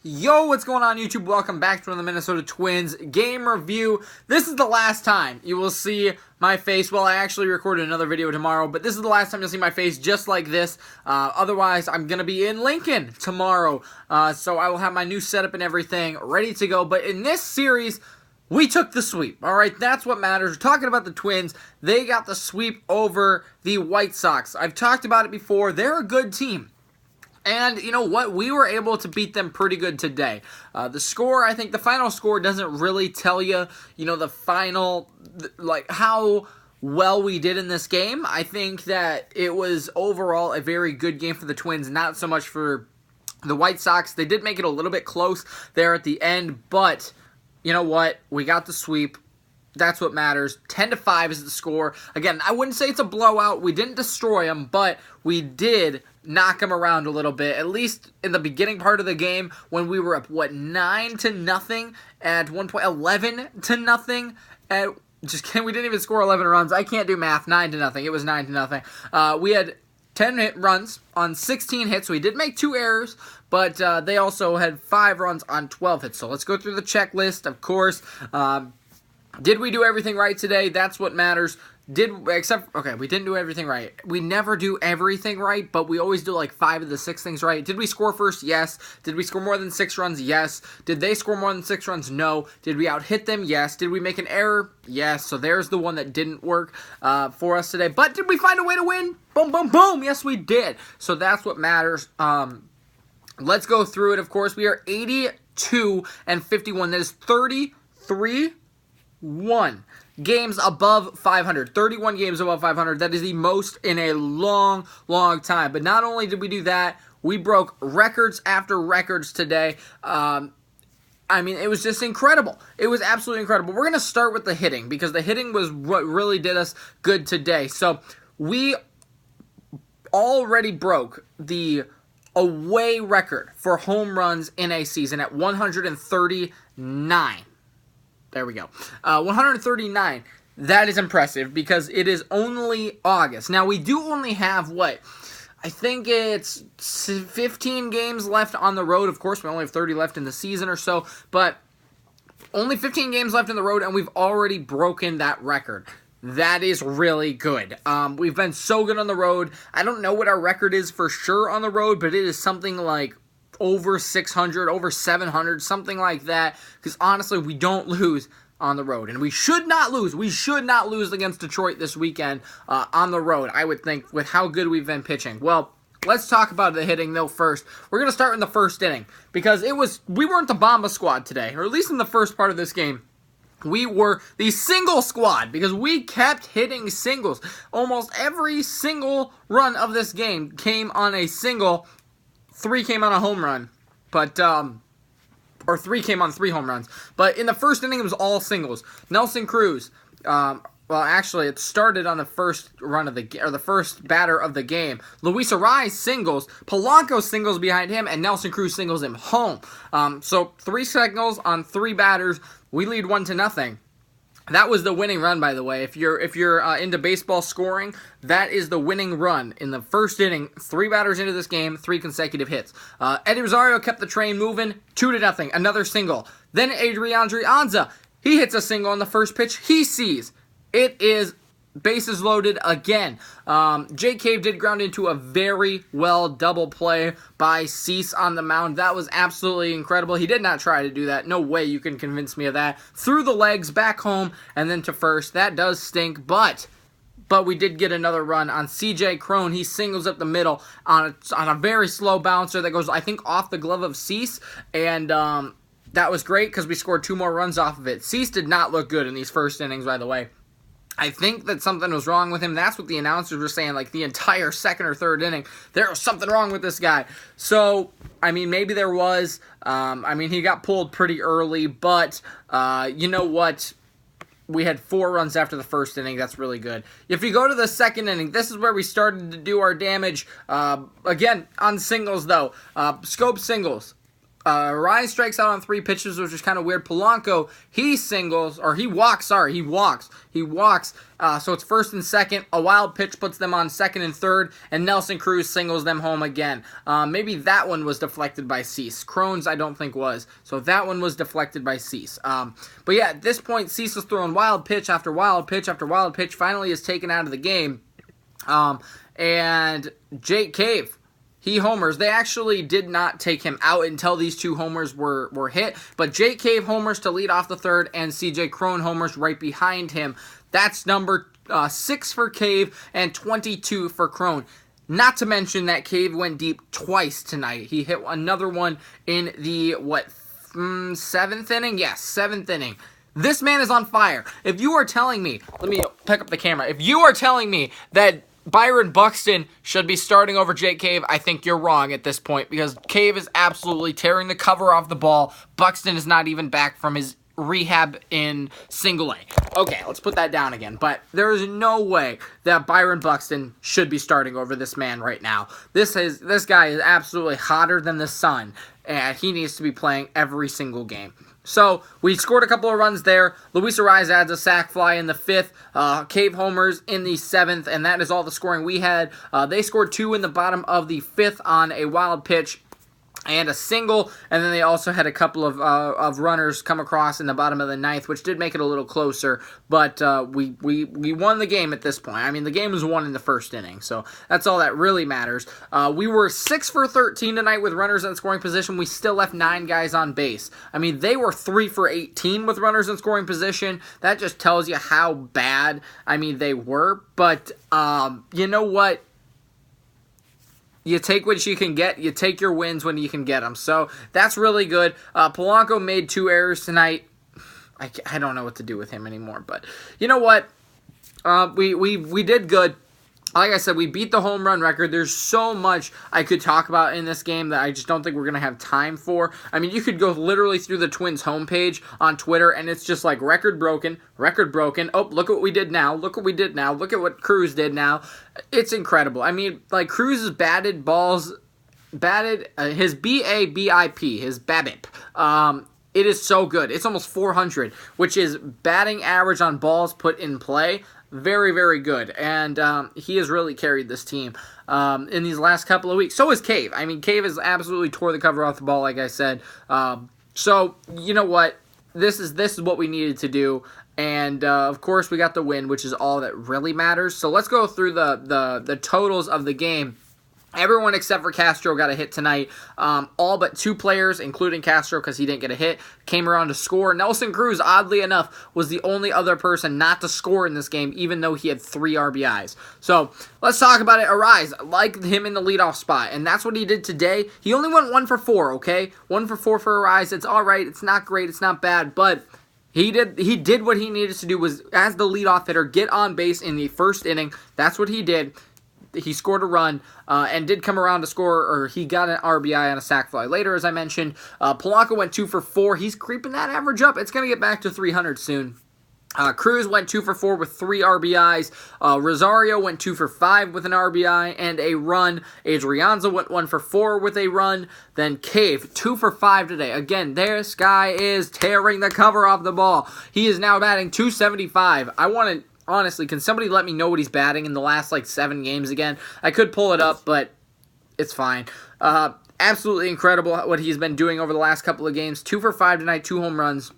Yo, what's going on YouTube? Welcome back to the Minnesota Twins game review. This is the last time you will see my face. Well, I actually recorded another video tomorrow, but this is the last time you'll see my face just like this. Otherwise, I'm going to be in Lincoln tomorrow. So I will have my new setup and everything ready to go. But in this series, we took the sweep. All right, that's what matters. We're talking about the Twins. They got the sweep over the White Sox. I've talked about it before. They're a good team. And you know what? We were able to beat them pretty good today. The score, I think the final score doesn't really tell you, the final, like how well we did in this game. I think that it was overall a very good game for the Twins, not so much for the White Sox. They did make it a little bit close there at the end, but you know what? We got the sweep. That's what matters. 10-5 is the score. Again, I wouldn't say it's a blowout. We didn't destroy them, but we did knock them around a little bit. At least in the beginning part of the game when we were up, 9-0 at one point, 11-0 at, just kidding, we didn't even score 11 runs. I can't do math. 9-0. It was 9-0. We had 10 runs on 16 hits. We did make 2 errors, but they also had 5 runs on 12 hits. So let's go through the checklist, of course. Did we do everything right today? That's what matters. We didn't do everything right. We never do everything right, but we always do like 5 of the 6 things right. Did we score first? Yes. Did we score more than 6 runs? Yes. Did they score more than 6 runs? No. Did we out-hit them? Yes. Did we make an error? Yes. So there's the one that didn't work for us today. But did we find a way to win? Boom, boom, boom. Yes, we did. So that's what matters. Let's go through it. Of course, we are 82-51. That is 33-1 games above 500. 31 games above 500. That is the most in a long, long time. But not only did we do that, we broke records after records today. It was just incredible. It was absolutely incredible. We're going to start with the hitting because the hitting was what really did us good today. So we already broke the away record for home runs in a season at 139. There we go. 139. That is impressive because it is only August. Now, we do only have, I think it's 15 games left on the road. Of course, we only have 30 left in the season or so, but only 15 games left on the road, and we've already broken that record. That is really good. We've been so good on the road. I don't know what our record is for sure on the road, but it is something like over 600, over 700, something like that. Because honestly, we don't lose on the road. And we should not lose. We should not lose against Detroit this weekend on the road, I would think, with how good we've been pitching. Well, let's talk about the hitting, though, first. We're going to start in the first inning. Because we weren't the Bomba squad today, or at least in the first part of this game. We were the single squad because we kept hitting singles. Almost every single run of this game came on a single. 3 came on a home run, or 3 came on 3 home runs. But in the first inning, it was all singles. Nelson Cruz, it started on the first run of the first batter of the game. Luis Arraez singles, Polanco singles behind him, and Nelson Cruz singles him home. So 3 singles on 3 batters. We lead 1-0. That was the winning run, by the way. If you're into baseball scoring, that is the winning run in the first inning. 3 batters into this game, 3 consecutive hits. Eddie Rosario kept the train moving, 2-0. Another single. Then Adriandre Anza, he hits a single on the first pitch he sees. It is bases loaded again. Jake Cave did ground into a very well double play by Cease on the mound. That was absolutely incredible. He did not try to do that. No way you can convince me of that. Through the legs, back home, and then to first. That does stink, but we did get another run on CJ Cron. He singles up the middle on a very slow bouncer that goes, I think, off the glove of Cease, and that was great because we scored 2 more runs off of it. Cease did not look good in these first innings, by the way. I think that something was wrong with him. That's what the announcers were saying, like the entire second or third inning. There was something wrong with this guy. So, maybe there was. He got pulled pretty early, but you know what? We had 4 runs after the first inning. That's really good. If you go to the second inning, this is where we started to do our damage. Again, on singles, though. Scope singles. Ryan strikes out on 3 pitches, which is kind of weird. Polanco, he walks. So it's first and second. A wild pitch puts them on second and third, and Nelson Cruz singles them home again. Maybe that one was deflected by Cease. Cron's, I don't think, was. So that one was deflected by Cease. But yeah, at this point, Cease is throwing wild pitch after wild pitch after wild pitch. Finally is taken out of the game. And Jake Cave, he homers. They actually did not take him out until these 2 homers were hit. But Jake Cave homers to lead off the third, and CJ Cron homers right behind him. That's number 6 for Cave and 22 for Cron. Not to mention that Cave went deep twice tonight. He hit another one in the, 7th inning? Yes, 7th inning. This man is on fire. If you are telling me, let me pick up the camera. If you are telling me that Byron Buxton should be starting over Jake Cave, I think you're wrong at this point, because Cave is absolutely tearing the cover off the ball. Buxton is not even back from his rehab in single A. Okay, let's put that down again. But there is no way that Byron Buxton should be starting over this man right now. This guy is absolutely hotter than the sun, and he needs to be playing every single game. So, we scored a couple of runs there. Luis Arraez adds a sac fly in the 5th. Cave homers in the 7th, and that is all the scoring we had. They scored 2 in the bottom of the 5th on a wild pitch and a single, and then they also had a couple of runners come across in the bottom of the 9th, which did make it a little closer, but we won the game at this point. I mean, the game was won in the 1st inning, so that's all that really matters. We were 6 for 13 tonight with runners in scoring position. We still left 9 guys on base. I mean, they were 3 for 18 with runners in scoring position. That just tells you how bad, I mean, they were, but you know what? You take what you can get. You take your wins when you can get them. So that's really good. Polanco made 2 errors tonight. I don't know what to do with him anymore. But you know what? We did good. Like I said, we beat the home run record. There's so much I could talk about in this game that I just don't think we're going to have time for. I mean, you could go literally through the Twins homepage on Twitter, and it's just like record broken, record broken. Oh, look what we did now. Look what we did now. Look at what Cruz did now. It's incredible. I mean, like Cruz's his BABIP, his BABIP. It is so good. It's almost 400, which is batting average on balls put in play. Very, very good. And he has really carried this team in these last couple of weeks. So is Cave. I mean, Cave has absolutely tore the cover off the ball, like I said. So, you know what? This is what we needed to do. And, of course, we got the win, which is all that really matters. So let's go through the totals of the game. Everyone except for Castro got a hit tonight. All but 2 players, including Castro because he didn't get a hit, came around to score. Nelson Cruz, oddly enough, was the only other person not to score in this game, even though he had 3 RBIs. So, let's talk about it. Arise, like him in the leadoff spot, and that's what he did today. He only went 1 for 4, okay? 1 for 4 for Arise. It's all right. It's not great. It's not bad, but he did what he needed to do, was as the leadoff hitter, get on base in the 1st inning. That's what he did. He scored a run and did come around to score, or he got an RBI on a sac fly later, as I mentioned. Polanco went 2 for 4. He's creeping that average up. It's going to get back to 300 soon. Cruz went 2 for 4 with 3 RBIs. Rosario went 2 for 5 with an RBI and a run. Adrianza went 1 for 4 with a run. Then Cave, 2 for 5 today. Again, this guy is tearing the cover off the ball. He is now batting .275. I want to... Honestly, can somebody let me know what he's batting in the last, 7 games again? I could pull it up, but it's fine. Absolutely incredible what he's been doing over the last couple of games. 2 for 5 tonight, 2 home runs.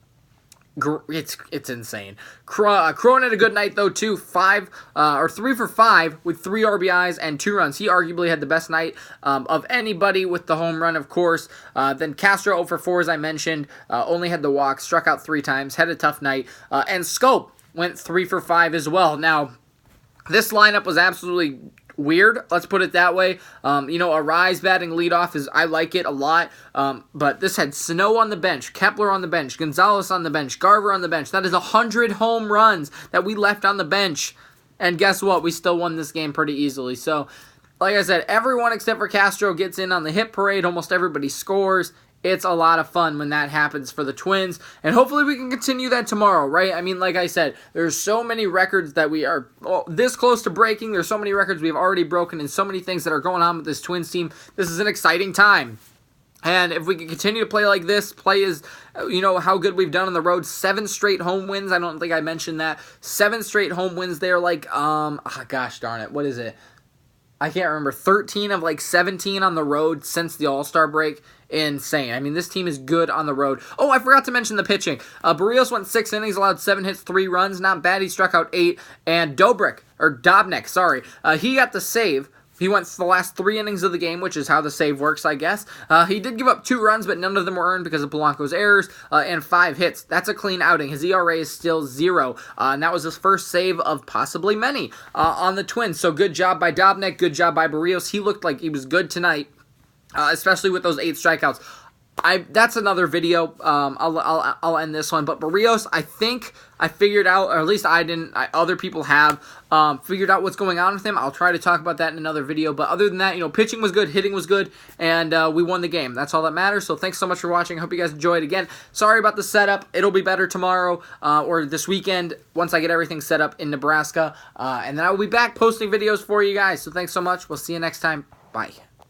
It's insane. Cron had a good night, though, too. 3 for 5 with 3 RBIs and 2 runs. He arguably had the best night of anybody with the home run, of course. Then Castro 0 for 4, as I mentioned. Only had the walk, struck out 3 times, had a tough night. And Scope went 3 for 5 as well. Now, this lineup was absolutely weird, let's put it that way. Arise batting leadoff, I like it a lot. But this had Sano on the bench, Kepler on the bench, Gonzalez on the bench, Garver on the bench. That is 100 home runs that we left on the bench. And guess what? We still won this game pretty easily. So, like I said, everyone except for Castro gets in on the hit parade. Almost everybody scores. It's a lot of fun when that happens for the Twins, and hopefully we can continue that tomorrow, right? I mean, like I said, there's so many records that we are this close to breaking. There's so many records we've already broken and so many things that are going on with this Twins team. This is an exciting time. And if we can continue to play like this, play as, how good we've done on the road, 7 straight home wins. I don't think I mentioned that. 7 straight home wins there, gosh darn it, what is it? I can't remember. 13 of 17 on the road since the All-Star break. Insane. I mean, this team is good on the road. Oh, I forgot to mention the pitching. Barrios went 6 innings, allowed 7 hits, 3 runs. Not bad. He struck out 8. And Dobrik, he got the save. He went the last 3 innings of the game, which is how the save works, I guess. He did give up 2 runs, but none of them were earned because of Polanco's errors, and 5 hits. That's a clean outing. His ERA is still 0, and that was his first save of possibly many on the Twins. So good job by Dobnik, good job by Barrios. He looked like he was good tonight, especially with those 8 strikeouts. That's another video. I'll end this one. But Barrios, I think I figured out, or at least I didn't. Other people have figured out what's going on with him. I'll try to talk about that in another video. But other than that, pitching was good, hitting was good, and we won the game. That's all that matters. So thanks so much for watching. I hope you guys enjoyed. Again, sorry about the setup. It'll be better tomorrow or this weekend once I get everything set up in Nebraska. And then I will be back posting videos for you guys. So thanks so much. We'll see you next time. Bye.